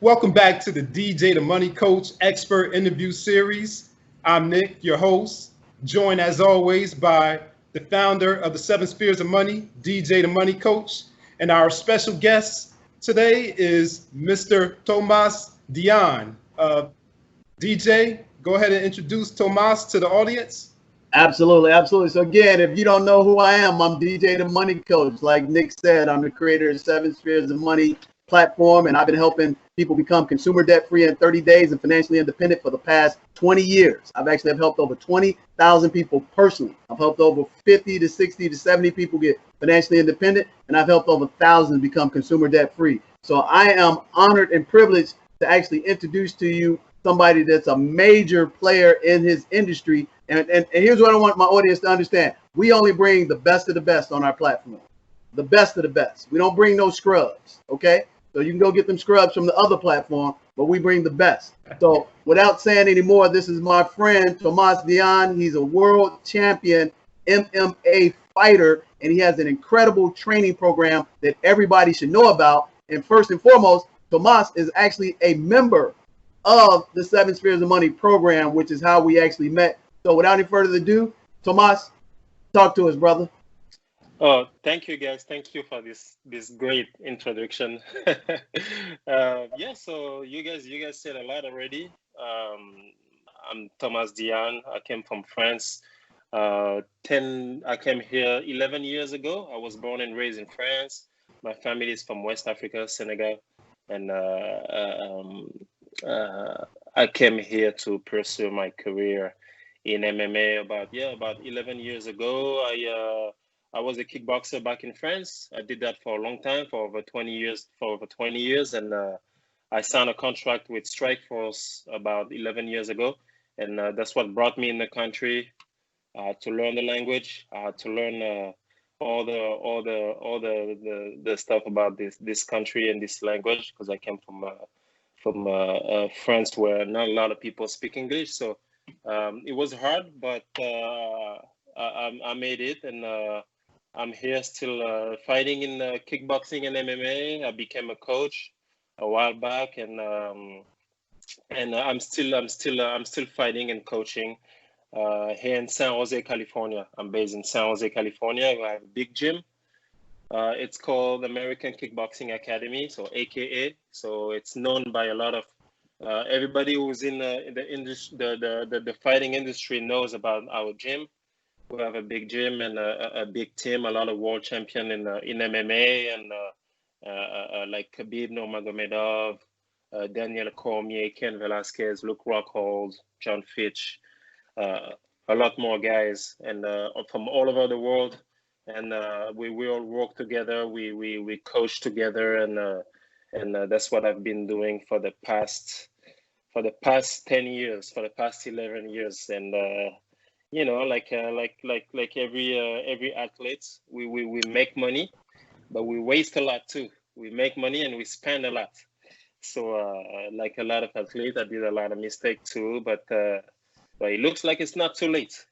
Welcome back to the DJ the Money Coach Expert Interview Series. I'm Nick, your host, joined as always by the founder of the Seven Spheres of Money, DJ the Money Coach, and our special guest today is Mr. Tomas Diagne. DJ, go ahead and introduce Tomas to the audience. Absolutely, absolutely. So again, if you don't know who I am, I'm DJ the Money Coach. Like Nick said, I'm the creator of Seven Spheres of Money platform, and I've been helping people become consumer debt-free in 30 days and financially independent for the past 20 years. I've actually helped over 20,000 people personally. I've helped over 50 to 60 to 70 people get financially independent, and I've helped over thousands become consumer debt-free. So I am honored and privileged to actually introduce to you somebody that's a major player in his industry. And here's what I want my audience to understand. We only bring the best of the best on our platform. The best of the best. We don't bring no scrubs, okay? So you can go get them scrubs from the other platform, but we bring the best. So without saying any more, this is my friend, Tomas Diagne. He's a world champion MMA fighter, and he has an incredible training program that everybody should know about. And first and foremost, Tomas is actually a member of the Seven Spheres of Money program, which is how we actually met. So without any further ado, Tomas, talk to us, brother. Oh, thank you guys. Thank you for this great introduction. So you guys said a lot already. I'm Tomas Diagne. I came from France. I came here 11 years ago. I was born and raised in France. My family is from West Africa, Senegal, and I came here to pursue my career in MMA about 11 years ago. I was a kickboxer back in France. I did that for a long time, for over 20 years, and I signed a contract with Strikeforce about 11 years ago, and that's what brought me in the country to learn the language, to learn all the stuff about this country and this language, because I came from France, where not a lot of people speak English. So it was hard, but I made it, and I'm here still fighting in kickboxing and MMA. I became a coach a while back, and I'm still fighting and coaching here in San Jose, California. I'm based in San Jose, California. I have a big gym. It's called American Kickboxing Academy, so AKA. So it's known by a lot of everybody who's in the fighting industry knows about our gym. We have a big gym and a big team, a lot of world champion in MMA, and like Khabib Nurmagomedov, Daniel Cormier, Ken Velasquez, Luke Rockhold, John Fitch, a lot more guys, and from all over the world. And we all work together. We coach together, and that's what I've been doing for the past 10 years, for the past 11 years, and like every athlete, we make money, but we waste a lot too. We make money and we spend a lot. So like a lot of athletes, I did a lot of mistakes too, but it looks like it's not too late.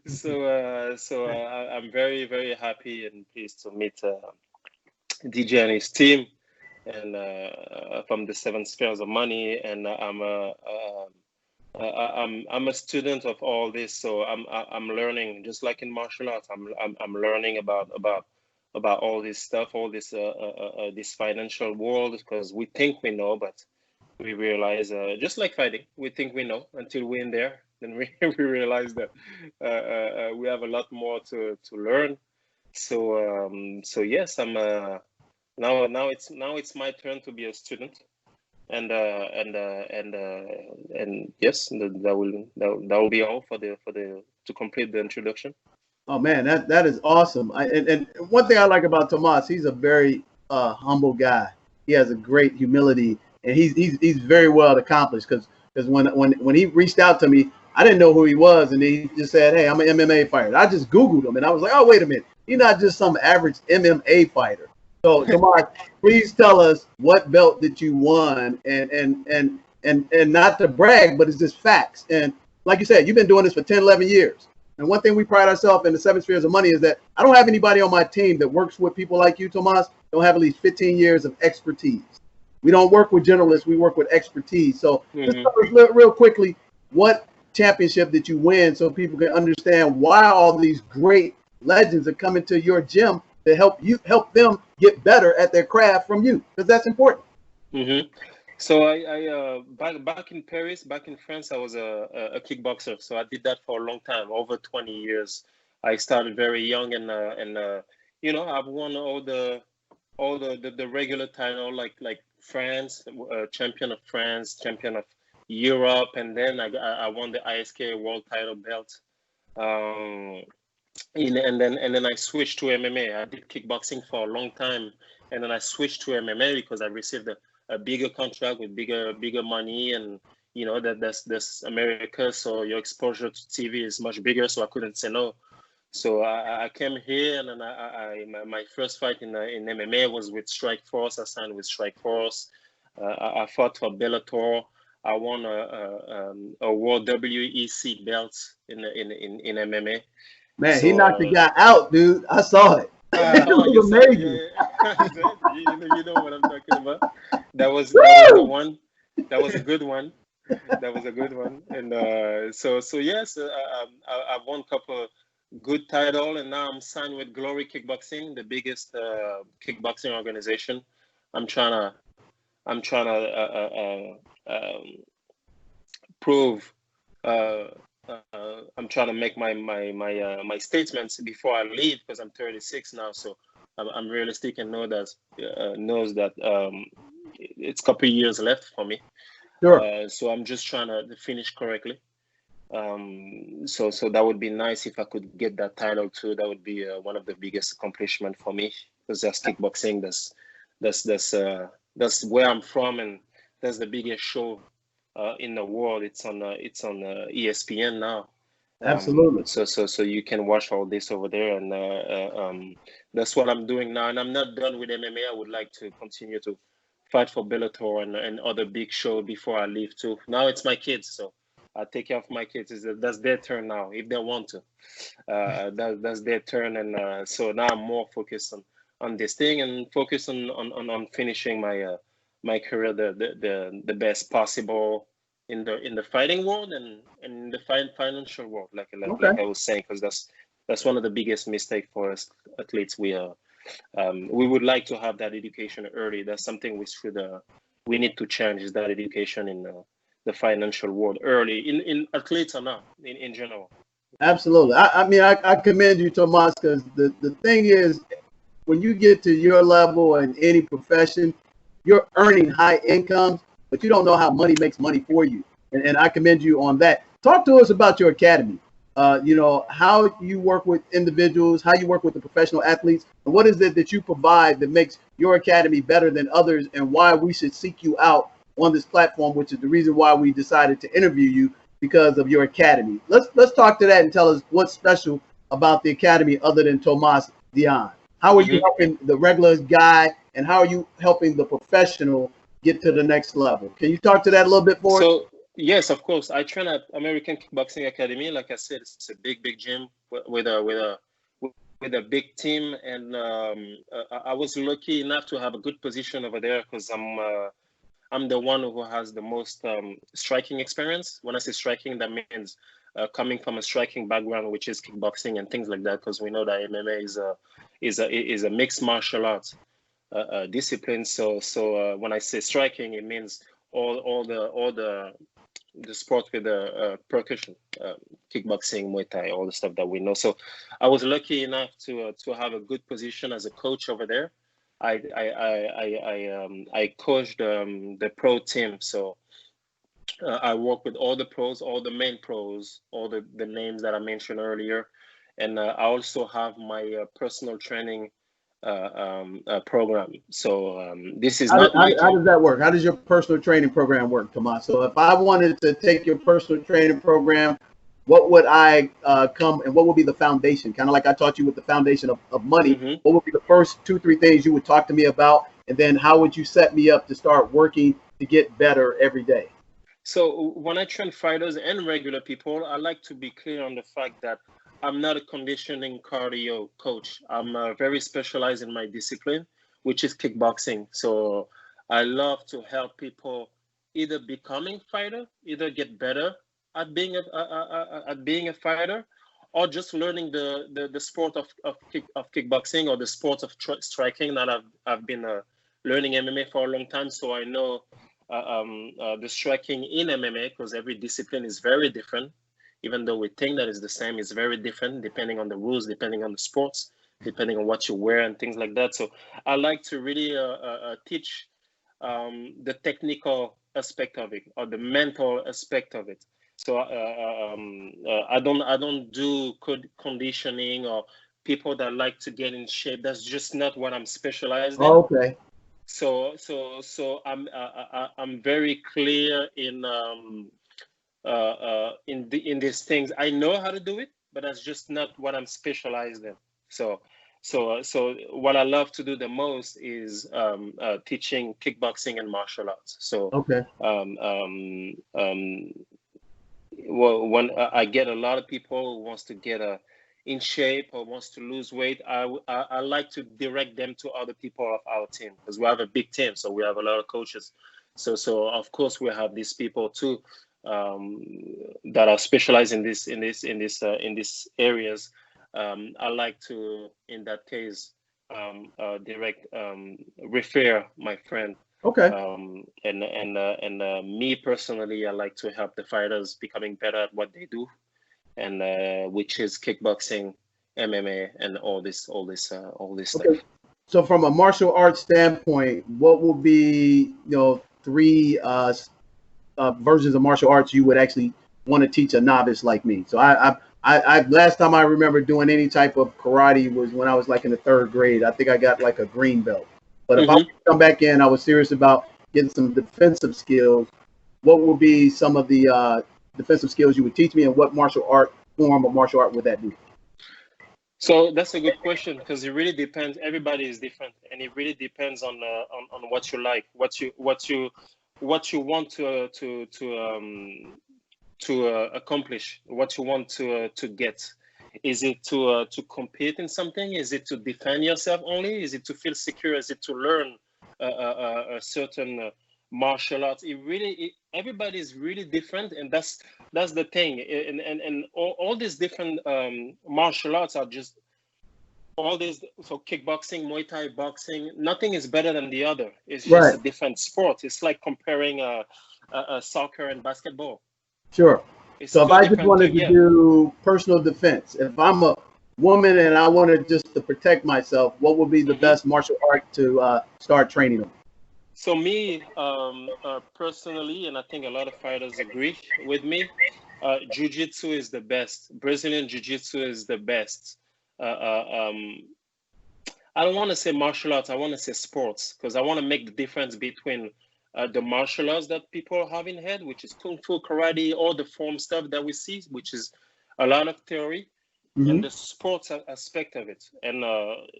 So I'm very, very happy and pleased to meet DJ and his team, and from the Seven Spheres of Money, and I'm a student of all this, so I'm learning, just like in martial arts. I'm learning about all this stuff, all this this financial world, because we think we know, but we realize, just like fighting, we think we know until we're in there. Then we realize that we have a lot more to learn. So yes, I'm now it's my turn to be a student. And yes, that will be all for the to complete the introduction. Oh man, that is awesome. And one thing I like about Tomas, he's a very humble guy. He has a great humility, and he's very well accomplished. Because when he reached out to me, I didn't know who he was, and he just said, "Hey, I'm an MMA fighter." I just Googled him, and I was like, "Oh, wait a minute, he's not just some average MMA fighter." So, Tomas, please tell us what belt that you won, and not to brag, but it's just facts. And like you said, you've been doing this for 10, 11 years. And one thing we pride ourselves in the 7 Spheres of Money is that I don't have anybody on my team that works with people like you, Tomas, don't have at least 15 years of expertise. We don't work with generalists, we work with expertise. So just tell us real quickly, what championship did you win so people can understand why all these great legends are coming to your gym to help them get better at their craft from you, because that's important. So I back in Paris, back in France, I was a kickboxer. So I did that for a long time, over 20 years. I started very young, and you know, I've won all the regular title, like France, champion of France, champion of Europe, and then I won the ISKA world title belt. And then I switched to MMA. I did kickboxing for a long time, and then I switched to MMA because I received a bigger contract with bigger money, and you know that's America, so your exposure to TV is much bigger. So I couldn't say no. So I came here, and then my first fight in MMA was with Strikeforce. I signed with Strikeforce. I fought for Bellator. I won a World WEC belt in MMA. Man, so, he knocked the guy out, dude. I saw it. It was amazing. You know what I'm talking about. That was the one. That was a good one. That was a good one. And so yes, I've won a couple good title, and now I'm signed with Glory Kickboxing, the biggest kickboxing organization. I'm trying to prove. I'm trying to make my statements before I leave, because I'm 36 now, so I'm realistic and knows that it's a couple of years left for me. Sure. So I'm just trying to finish correctly. So that would be nice if I could get that title too. That would be one of the biggest accomplishment for me, because that's kickboxing. That's where I'm from, and that's the biggest show in the world. It's on ESPN now. Absolutely. So you can watch all this over there, and that's what I'm doing now. And I'm not done with MMA. I would like to continue to fight for Bellator and other big show before I leave too. Now it's my kids, so I take care of my kids. That's their turn now, if they want to. That's their turn, and so now I'm more focused on this thing, and focused on finishing my career the best possible in the fighting world and in the financial world, like I was saying, because that's one of the biggest mistakes for us athletes. We would like to have that education early. That's something we need to change, is that education in the financial world early, in athletes or not, in general. Absolutely. I mean, I commend you, Tomas, because the thing is, when you get to your level in any profession, you're earning high incomes, but you don't know how money makes money for you. And I commend you on that. Talk to us about your academy. You know, how you work with individuals, how you work with the professional athletes, and what is it that you provide that makes your academy better than others, and why we should seek you out on this platform, which is the reason why we decided to interview you, because of your academy. Let's talk to that and tell us what's special about the academy other than Tomas Diagne. How are you helping the regular guy, and how are you helping the professional get to the next level? Can you talk to that a little bit more? So yes, of course. I train at American Kickboxing Academy. Like I said, it's a big gym with a big team, and I was lucky enough to have a good position over there, because I'm the one who has the most striking experience. When I say striking, that means coming from a striking background, which is kickboxing and things like that, because we know that MMA is a mixed martial arts discipline. So when I say striking, it means all the sport with the percussion, kickboxing, Muay Thai, all the stuff that we know. So I was lucky enough to have a good position as a coach over there. I coached the pro team, so I work with all the pros, all the main pros, all the names that I mentioned earlier, and I also have my personal training program. So this is how does that work? How does your personal training program work, Tomas? So if I wanted to take your personal training program, what would I come, and what would be the foundation? Kind of like I taught you with the foundation of money. What would be the first 2-3 things you would talk to me about? And then how would you set me up to start working to get better every day? So when I train fighters and regular people, I like to be clear on the fact that I'm not a conditioning cardio coach. I'm very specialized in my discipline, which is kickboxing. So I love to help people either becoming fighter, either get better at being a fighter, or just learning the sport of kickboxing or the sport of striking. That I've been learning MMA for a long time, so I know the striking in MMA, because every discipline is very different. Even though we think that it's the same, it's very different depending on the rules, depending on the sports, depending on what you wear and things like that. So I like to really teach the technical aspect of it, or the mental aspect of it. So I don't do conditioning or people that like to get in shape. That's just not what I'm specialized in. Okay. So I'm very clear in these things. I know how to do it, but that's just not what I'm specialized in. So what I love to do the most is teaching kickboxing and martial arts. So Okay. well, when I get a lot of people who wants to get in shape or wants to lose weight, I like to direct them to other people of our team, because we have a big team, so we have a lot of coaches. So of course we have these people too that are specialized in these areas. I like to, in that case, direct refer my friend. Okay. And me personally, I like to help the fighters becoming better at what they do, and which is kickboxing, MMA, and all this Okay. stuff. So from a martial arts standpoint, what will be, 3 versions of martial arts you would actually want to teach a novice like me? So I last time I remember doing any type of karate was when I was like in the 3rd grade. I think I got like a green belt. But if I come back in, I was serious about getting some defensive skills. What would be some of the defensive skills you would teach me, and what form of martial art would that be? So that's a good question, because it really depends. Everybody is different, and it really depends on what you like, what you want to accomplish, what you want to get. Is it to compete in something? Is it to defend yourself only? Is it to feel secure? Is it to learn a certain martial arts? Everybody is really different, and that's the thing. And all these different martial arts are just all these. So kickboxing, Muay Thai, boxing, nothing is better than the other. It's just a different sport. It's like comparing a soccer and basketball. Sure. So if I just wanted to do personal defense, if I'm a woman and I wanted just to protect myself, what would be the best martial art to start training them? So me, personally, and I think a lot of fighters agree with me, Jiu-Jitsu is the best. Brazilian Jiu-Jitsu is the best. I don't want to say martial arts, I want to say sports, because I want to make the difference between the martial arts that people have in head, which is Kung Fu, karate, all the form stuff that we see, which is a lot of theory, and the sports aspect of it. And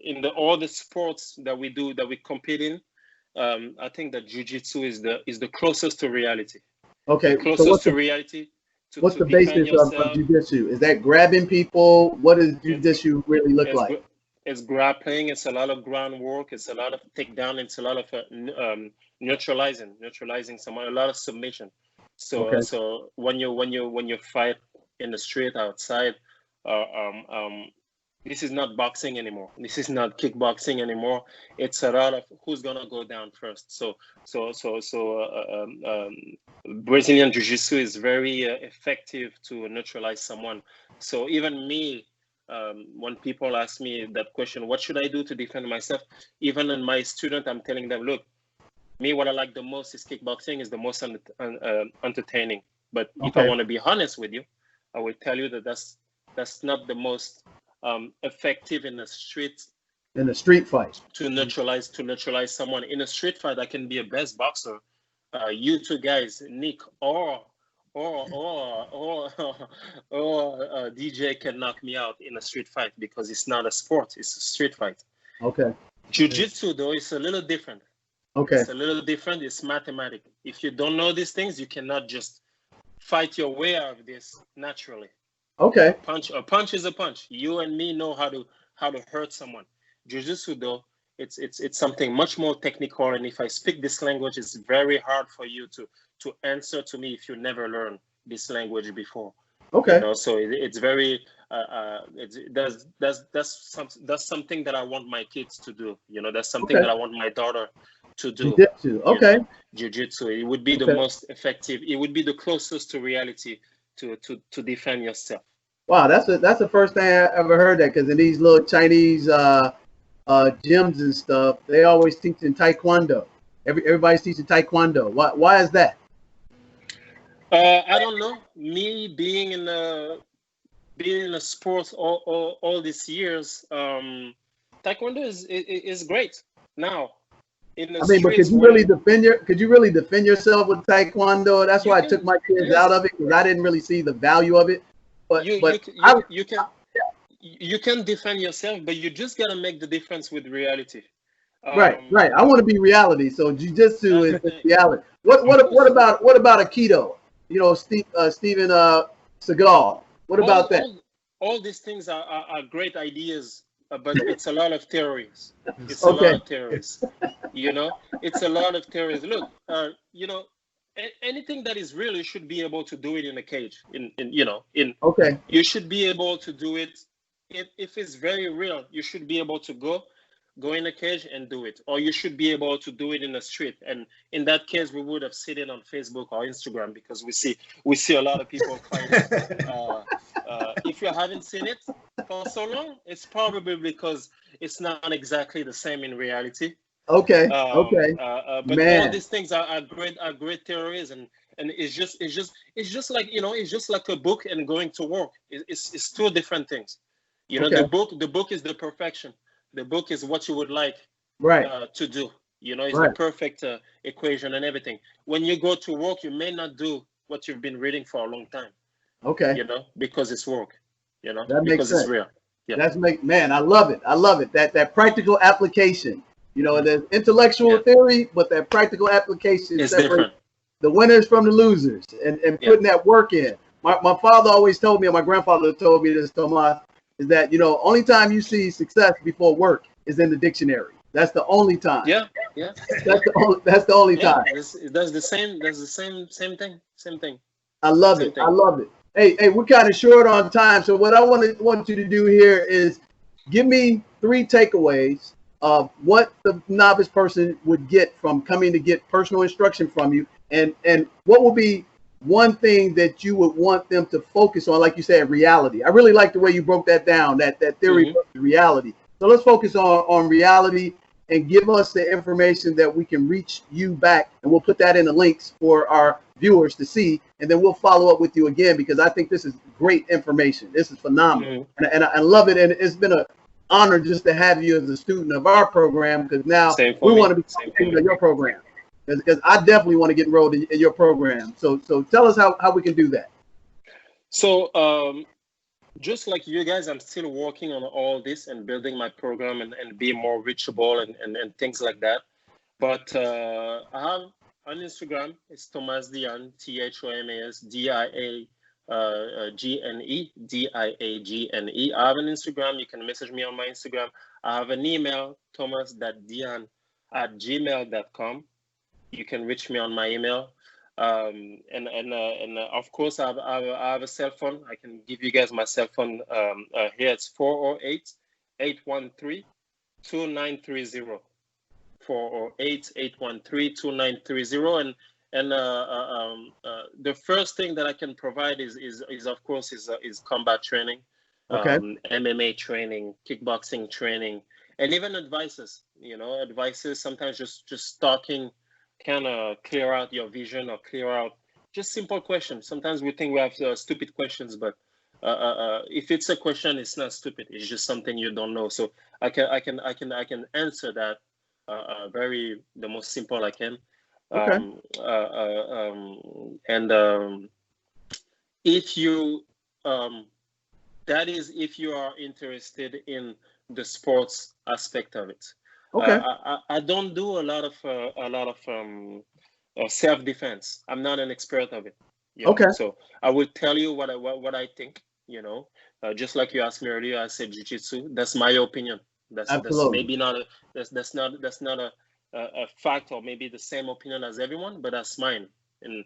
in all the sports that we do, that we compete in, I think that Jiu-Jitsu is the closest to reality. Okay. The closest to reality. What's the basis of Jiu-Jitsu? Is that grabbing people? What does Jiu-Jitsu really look like? It's grappling. It's a lot of groundwork. It's a lot of takedown. It's a lot of neutralizing someone. A lot of submission. So when you fight in the street outside, this is not boxing anymore. This is not kickboxing anymore. It's a lot of who's gonna go down first. So Brazilian Jiu-Jitsu is very effective to neutralize someone. So even me, when people ask me that question, what should I do to defend myself? Even in my student, I'm telling them, look, me, what I like the most is kickboxing, is the most entertaining. But if I want to be honest with you, I will tell you that that's not the most effective in a street fight to neutralize someone. In a street fight, I can be a best boxer. You two guys, Nick or DJ, can knock me out in a street fight, because it's not a sport, it's a street fight. Okay. Jiu-Jitsu though is a little different. Okay. It's a little different. It's mathematical. If you don't know these things, you cannot just fight your way out of this naturally. Okay. A punch is a punch. You and me know how to hurt someone. Jiu-jitsu though, it's something much more technical. And if I speak this language, it's very hard for you to answer to me if you never learned this language before. Okay. You know, so it's very that's something that I want my kids to do. You know, that's something that I want my daughter to do. Jiu-jitsu. Okay. You know, jiu-jitsu. It would be the most effective. It would be the closest to reality to defend yourself. Wow, that's the first thing I ever heard that, because in these little Chinese gyms and stuff, they always teaching Taekwondo. Everybody's teaching Taekwondo. Why is that? I don't know. Me being in a sport all these years, Taekwondo is great. Now, in the but could you really defend yourself with Taekwondo? That's why I took my kids out of it, because I didn't really see the value of it. But you can defend yourself, but you just gotta make the difference with reality. Right. I want to be reality. So jiu-jitsu is reality. What about Aikido? You know, Steven Seagal. What about that? All these things are great ideas, but it's a lot of theories. It's a lot of theories. You know, it's a lot of theories. Look, you know, anything that is real, you should be able to do it in a cage. You should be able to do it. If it's very real, you should be able to go in a cage and do it, or you should be able to do it in the street. And in that case, we would have seen it on Facebook or Instagram, because we see a lot of people fighting. If you haven't seen it for so long, it's probably because it's not exactly the same in reality. But Man. All these things are great theories, and it's just like, you know, it's just like a book and going to work. It's two different things. You know, the book is the perfection. The book is what you would like to do. You know, it's the perfect equation and everything. When you go to work, you may not do what you've been reading for a long time. You know, because it's work. You know, that because makes sense. It's real. Yeah. Man, I love it. That practical application. You know, there's intellectual theory, but that practical application is different. The winners from the losers, and putting that work in. My father always told me, and my grandfather told me this, Tomas, is that, you know, only time you see success before work is in the dictionary. That's the only time. Yeah. That's the only time. That's the same thing. I love it. I love it. Hey, we're kind of short on time, so what I want you to do here is give me 3 takeaways of what the novice person would get from coming to get personal instruction from you, and what would be one thing that you would want them to focus on, like you said, reality. I really like the way you broke that down, that theory versus reality. So let's focus on reality, and give us the information that we can reach you back, and we'll put that in the links for our viewers to see, and then we'll follow up with you again, because I think this is great information. This is phenomenal, and I love it, and it's been an honor just to have you as a student of our program, because now we want to be students of your program. Because I definitely want to get enrolled in your program. So tell us how we can do that. So just like you guys, I'm still working on all this and building my program and be more reachable and things like that. But I have on Instagram, it's Tomas Diagne, THOMAS DIAGNE, DIAGNE. I have an Instagram. You can message me on my Instagram. I have an email, thomas.diagne@gmail.com. You can reach me on my email, and of course I have a cell phone. I can give you guys my cell phone here. It's 408-813-2930. 408-813-2930. And the first thing that I can provide is of course is combat training, MMA training, kickboxing training, and even advices. You know, advices sometimes just talking kind of clear out your vision, or clear out just simple questions. Sometimes we think we have stupid questions, but if it's a question, it's not stupid. It's just something you don't know. So I can answer that the most simple I can. If you if you are interested in the sports aspect of it. I don't do a lot of self-defense. I'm not an expert of it. You know? So I will tell you what I think. You know, just like you asked me earlier, I said jiu-jitsu. That's my opinion. That's Absolutely. maybe not a that's not a fact, or maybe the same opinion as everyone, but that's mine. And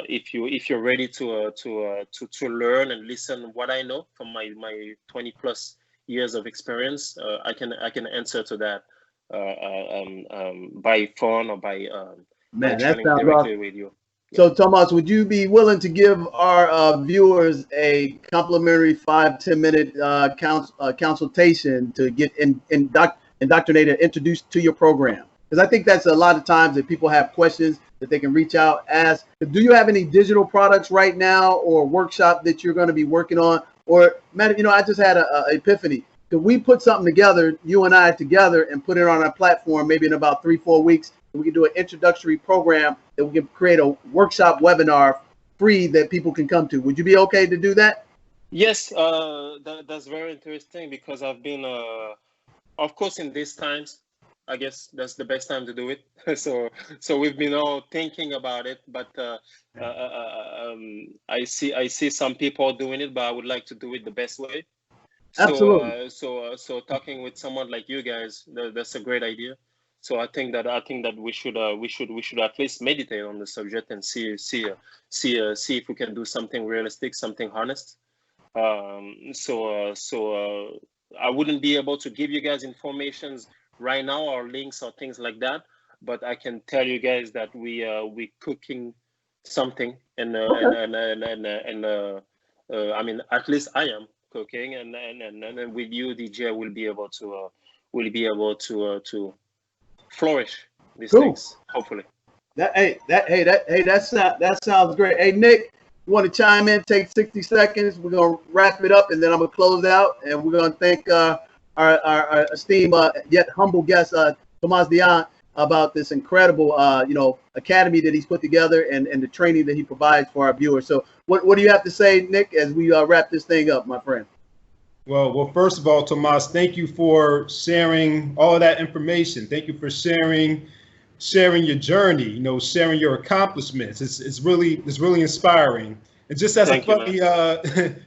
if you're ready to learn and listen what I know from my 20 plus years of experience, I can answer to that by phone or by Man, that chatting sounds directly awesome. with you. So, Tomas, would you be willing to give our viewers a complimentary 5-10 minute consultation to get indoctrinated, introduced to your program? Because I think that's a lot of times that people have questions that they can reach out, ask. Do you have any digital products right now, or a workshop that you're going to be working on? Or, you know, I just had a epiphany. Could we put something together, you and I together, and put it on our platform maybe in about 3-4 weeks? We can do an introductory program that we can create a workshop webinar free that people can come to. Would you be okay to do that? Yes, that's very interesting, because I've been, of course, in these times, I guess that's the best time to do it. So we've been all thinking about it, but I see some people doing it, but I would like to do it the best way. Absolutely. So talking with someone like you guys, that's a great idea. So I think that we should at least meditate on the subject and see if we can do something realistic, something honest. I wouldn't be able to give you guys informations right now, or links or things like that, but I can tell you guys that we cooking something, and I mean, at least I am cooking, and with you, DJ, will be able to flourish these things, hopefully. That sounds great. Hey, Nick, you want to chime in? Take 60 seconds. We're gonna wrap it up, and then I'm gonna close out, and we're gonna thank our esteemed yet humble guest, Tomas Diagne, about this incredible academy that he's put together, and the training that he provides for our viewers. So, what do you have to say, Nick, as we wrap this thing up, my friend? Well, first of all, Tomas, thank you for sharing all of that information. Thank you for sharing your journey, you know, sharing your accomplishments. It's really inspiring. And just as a funny,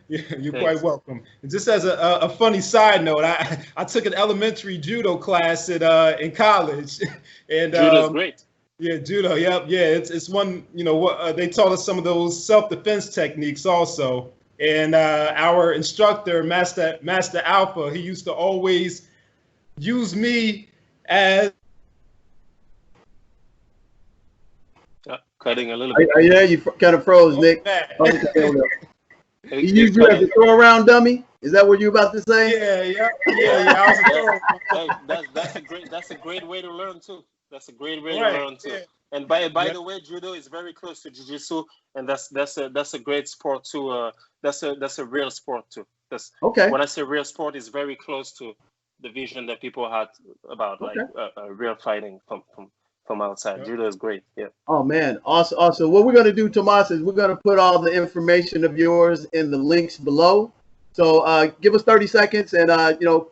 you're quite welcome. And just as a funny side note, I took an elementary judo class in college, and judo's great. Yeah, judo. Yep. Yeah, it's one. You know what they taught us some of those self-defense techniques also. And our instructor, Master Alpha, he used to always use me as cutting a little bit. Yeah, you kind of froze, Nick. He used you as a throw around dummy. Is that what you're about to say? Yeah. That's a great way to learn too. That's a great way to learn too. Yeah. And by the way, judo is very close to jiu-jitsu, and that's a great sport too. That's a real sport too. When I say real sport, it's very close to the vision that people had about like real fighting from outside. Yeah. Judo is great. Yeah. Oh man, awesome. What we're gonna do, Tomas, is we're gonna put all the information of yours in the links below. So give us 30 seconds and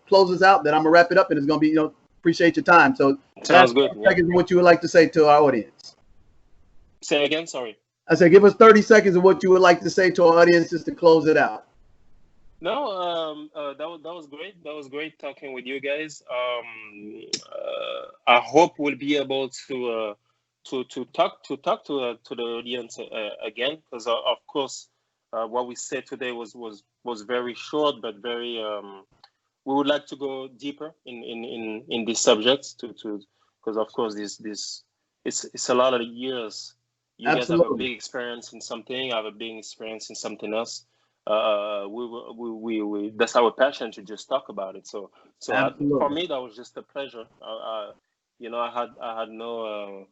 close us out. Then I'm gonna wrap it up, and it's gonna be appreciate your time. So sounds good. Seconds of what you would like to say to our audience. Say again, sorry. I said give us 30 seconds of what you would like to say to our audience just to close it out. No, that was great. That was great talking with you guys. I hope we'll be able to talk to the audience again, because of course what we said today was very short, but very. We would like to go deeper in these subjects because of course it's a lot of years. You Absolutely. Guys have a big experience in something. I have a big experience in something else. We that's our passion to just talk about it. So for me that was just a pleasure. I had no.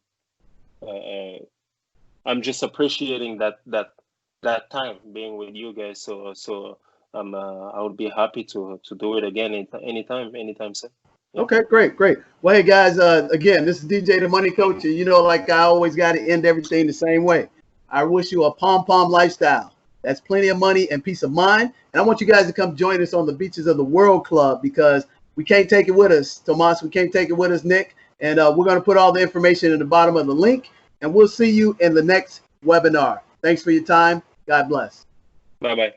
I'm just appreciating that time being with you guys. So I would be happy to do it again anytime soon. Yeah. Okay, great. Well, hey guys, again, this is DJ the Money Coach, and like I always got to end everything the same way. I wish you a pom-pom lifestyle. That's plenty of money and peace of mind. And I want you guys to come join us on the beaches of the World Club, because we can't take it with us, Tomas. We can't take it with us, Nick. And we're going to put all the information in the bottom of the link. And we'll see you in the next webinar. Thanks for your time. God bless. Bye bye.